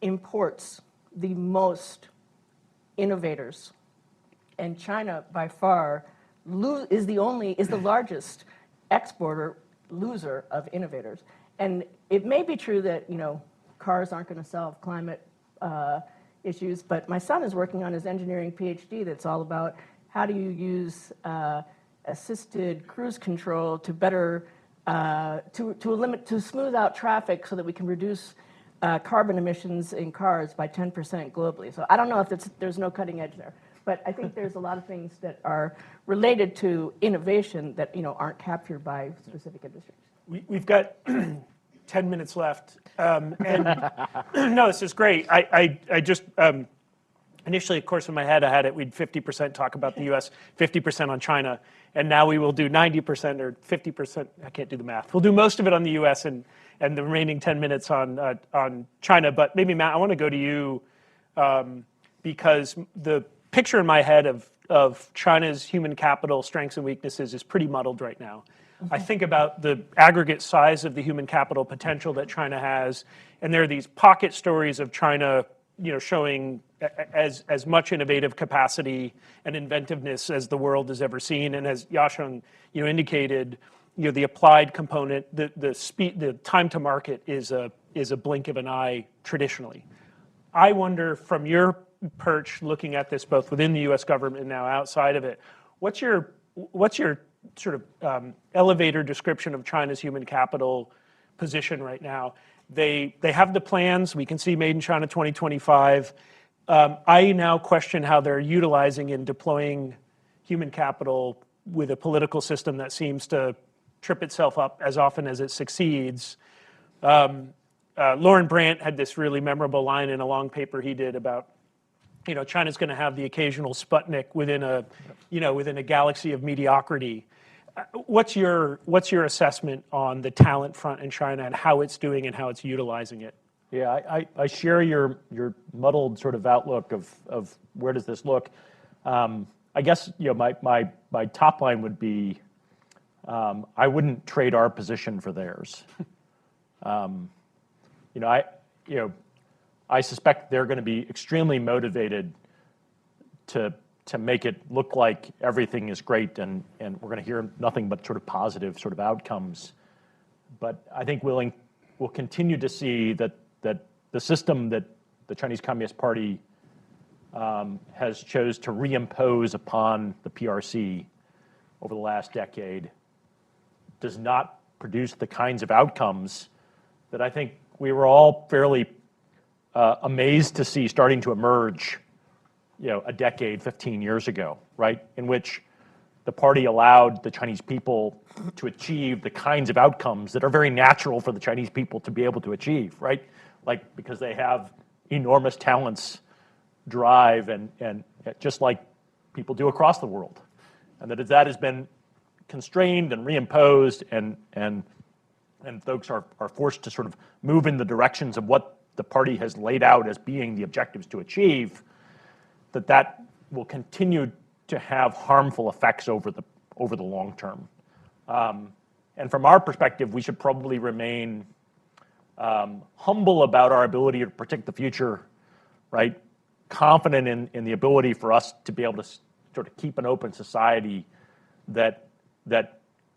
imports the most innovators, and China, by far, is the largest exporter, loser of innovators. And it may be true that cars aren't going to solve climate issues, but my son is working on his engineering PhD that's all about how do you use assisted cruise control to better to smooth out traffic so that we can reduce carbon emissions in cars by 10% globally. So I don't know if there's no cutting edge there, but I think there's a lot of things that are related to innovation that aren't captured by specific industries. We've got 10 minutes left, and no, this is great. I just initially, of course, in my head, I had it. We'd 50% talk about the U.S., 50% on China, and now we will do 90% or 50%. I can't do the math. We'll do most of it on the U.S. and the remaining 10 minutes on China. But maybe, Matt, I want to go to you because the picture in my head of China's human capital strengths and weaknesses is pretty muddled right now. I think about the aggregate size of the human capital potential that China has, and there are these pocket stories of China, showing as much innovative capacity and inventiveness as the world has ever seen. And as Yasheng, indicated, the applied component, the speed, the time to market is a blink of an eye traditionally. I wonder, from your perch, looking at this both within the U.S. government and now outside of it, what's your sort of elevator description of China's human capital position right now? They have the plans. We can see Made in China 2025. I now question how they're utilizing and deploying human capital with a political system that seems to trip itself up as often as it succeeds. Lauren Brandt had this really memorable line in a long paper he did about, China's going to have the occasional Sputnik within a galaxy of mediocrity. What's your assessment on the talent front in China and how it's doing and how it's utilizing it? Yeah, I share your muddled sort of outlook of where does this look. I guess my top line would be I wouldn't trade our position for theirs. I suspect they're going to be extremely motivated to make it look like everything is great and we're going to hear nothing but sort of positive sort of outcomes. But I think we'll continue to see that the system that the Chinese Communist Party has chose to reimpose upon the PRC over the last decade does not produce the kinds of outcomes that I think we were all fairly amazed to see starting to emerge, a decade, 15 years ago, right? In which the party allowed the Chinese people to achieve the kinds of outcomes that are very natural for the Chinese people to be able to achieve, right? Like, because they have enormous talents, drive, and just like people do across the world. And that has been constrained and reimposed, and folks are forced to sort of move in the directions of what the party has laid out as being the objectives to achieve, that will continue to have harmful effects over the long term. And from our perspective, we should probably remain humble about our ability to predict the future, right? Confident in the ability for us to be able to sort of keep an open society that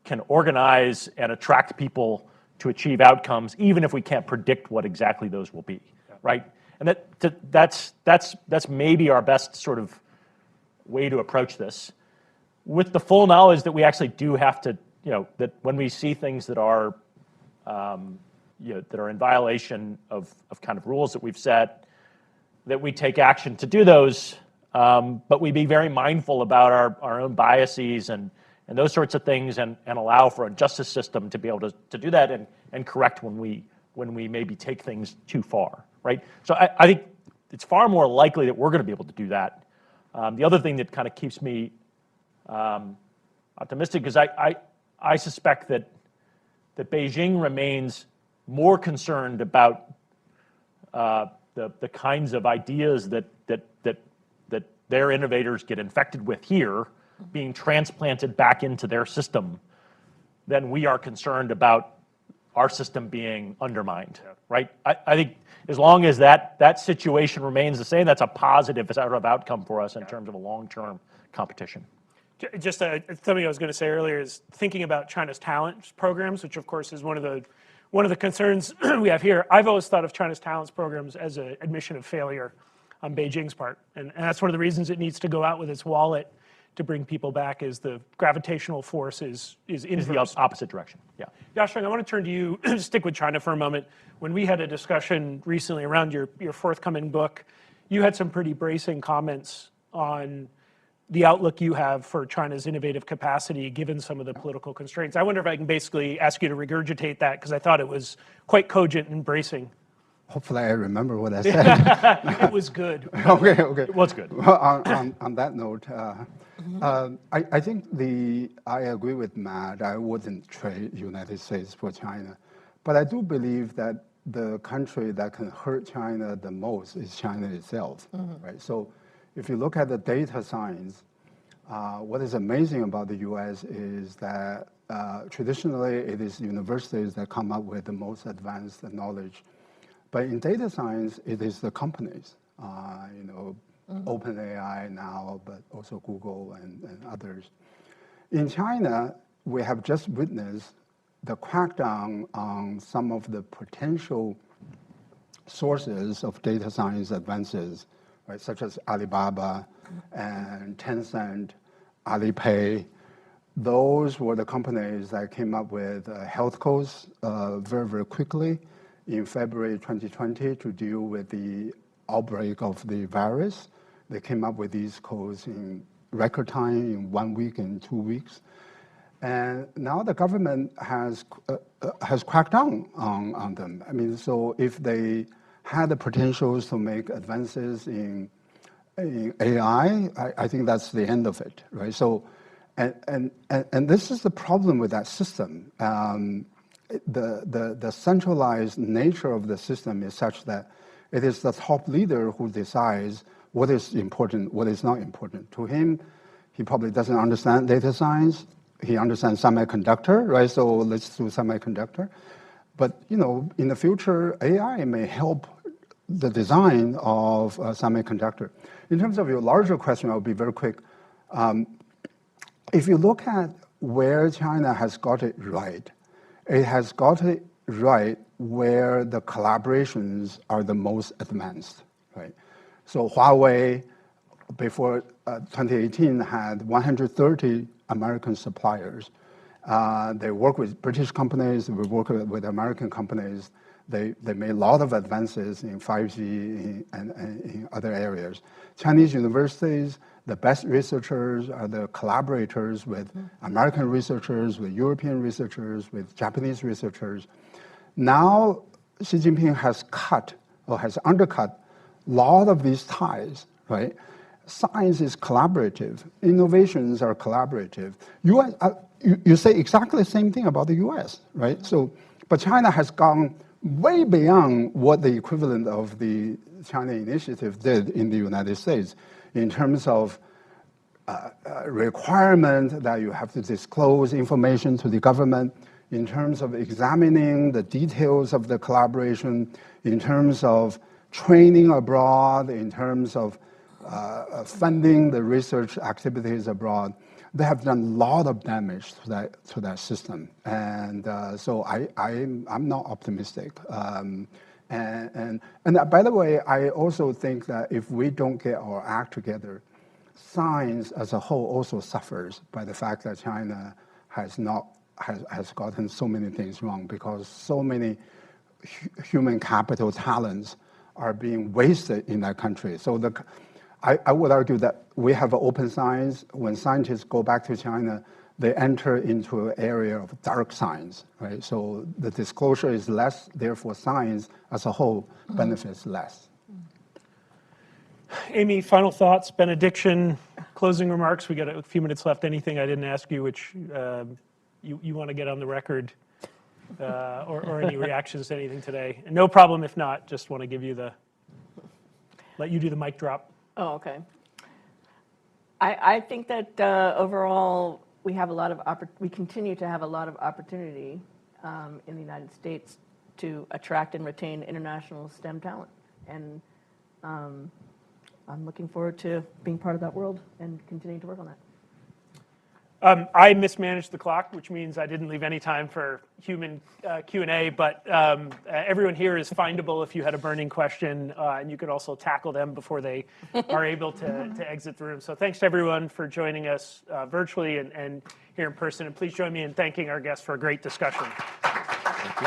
can organize and attract people to achieve outcomes, even if we can't predict what exactly those will be, right? And that's maybe our best sort of way to approach this, with the full knowledge that we actually do have to, that when we see things that are, that are in violation of kind of rules that we've set, that we take action to do those, but we be very mindful about our own biases and those sorts of things, and allow for a justice system to be able to do that and correct when we maybe take things too far, right? So I think it's far more likely that we're going to be able to do that. The other thing that kind of keeps me optimistic is I suspect that Beijing remains more concerned about the kinds of ideas that their innovators get infected with here being transplanted back into their system than we are concerned about our system being undermined, right? I think as long as that situation remains the same, that's a positive sort of outcome for us in terms of a long-term competition. Just something I was going to say earlier is thinking about China's talent programs, which of course is one of the concerns we have here. I've always thought of China's talents programs as an admission of failure on Beijing's part, and that's one of the reasons it needs to go out with its wallet to bring people back, is the gravitational force is inverse. The opposite direction, yeah. Yasheng, I want to turn to you, stick with China for a moment. When we had a discussion recently around your forthcoming book, you had some pretty bracing comments on the outlook you have for China's innovative capacity given some of the political constraints. I wonder if I can basically ask you to regurgitate that, because I thought it was quite cogent and bracing. Hopefully I remember what I said. It was good. Okay. It was good. Well, on that note, I think I agree with Matt. I wouldn't trade United States for China. But I do believe that the country that can hurt China the most is China itself, right? So if you look at the data science, what is amazing about the US is that traditionally it is universities that come up with the most advanced knowledge. But in data science, it is the companies, OpenAI now, but also Google and others. In China, we have just witnessed the crackdown on some of the potential sources of data science advances, right, such as Alibaba and Tencent, Alipay. Those were the companies that came up with health codes very, very quickly in February 2020 to deal with the outbreak of the virus. They came up with these codes in record time, in 1 week and 2 weeks. And now the government has cracked down on them. I mean, so if they had the potentials to make advances in AI, I think that's the end of it, right? So, and this is the problem with that system. The centralized nature of the system is such that it is the top leader who decides what is important, what is not important. To him, he probably doesn't understand data science. He understands semiconductor, right? So let's do semiconductor. But in the future, AI may help the design of a semiconductor. In terms of your larger question, I'll be very quick. If you look at where China has got it right, it has got it right where the collaborations are the most advanced, right? So Huawei before 2018 had 130 American suppliers. They work with British companies, we work with American companies. They made a lot of advances in 5G and in other areas. Chinese universities, the best researchers are the collaborators with American researchers, with European researchers, with Japanese researchers. Now, Xi Jinping has cut or has undercut a lot of these ties, right? Science is collaborative. Innovations are collaborative. You say exactly the same thing about the US, right? So, but China has gone way beyond what the equivalent of the China Initiative did in the United States in terms of requirement that you have to disclose information to the government, in terms of examining the details of the collaboration, in terms of training abroad, in terms of funding the research activities abroad. They have done a lot of damage to that system, and so I'm not optimistic. And by the way, I also think that if we don't get our act together, science as a whole also suffers by the fact that China has gotten so many things wrong, because so many human capital talents are being wasted in that country. So I would argue that we have open science. When scientists go back to China, they enter into an area of dark science, right? So the disclosure is less, therefore science as a whole benefits less. Amy, final thoughts, benediction, closing remarks. We got a few minutes left. Anything I didn't ask you, which you want to get on the record, or any reactions to anything today? And no problem if not. Just want to give you let you do the mic drop. Oh, okay. I think that overall we have we continue to have a lot of opportunity in the United States to attract and retain international STEM talent, and I'm looking forward to being part of that world and continuing to work on that. I mismanaged the clock, which means I didn't leave any time for human Q&A, but everyone here is findable if you had a burning question, and you could also tackle them before they are able to exit the room. So thanks to everyone for joining us virtually and here in person, and please join me in thanking our guests for a great discussion. Thank you.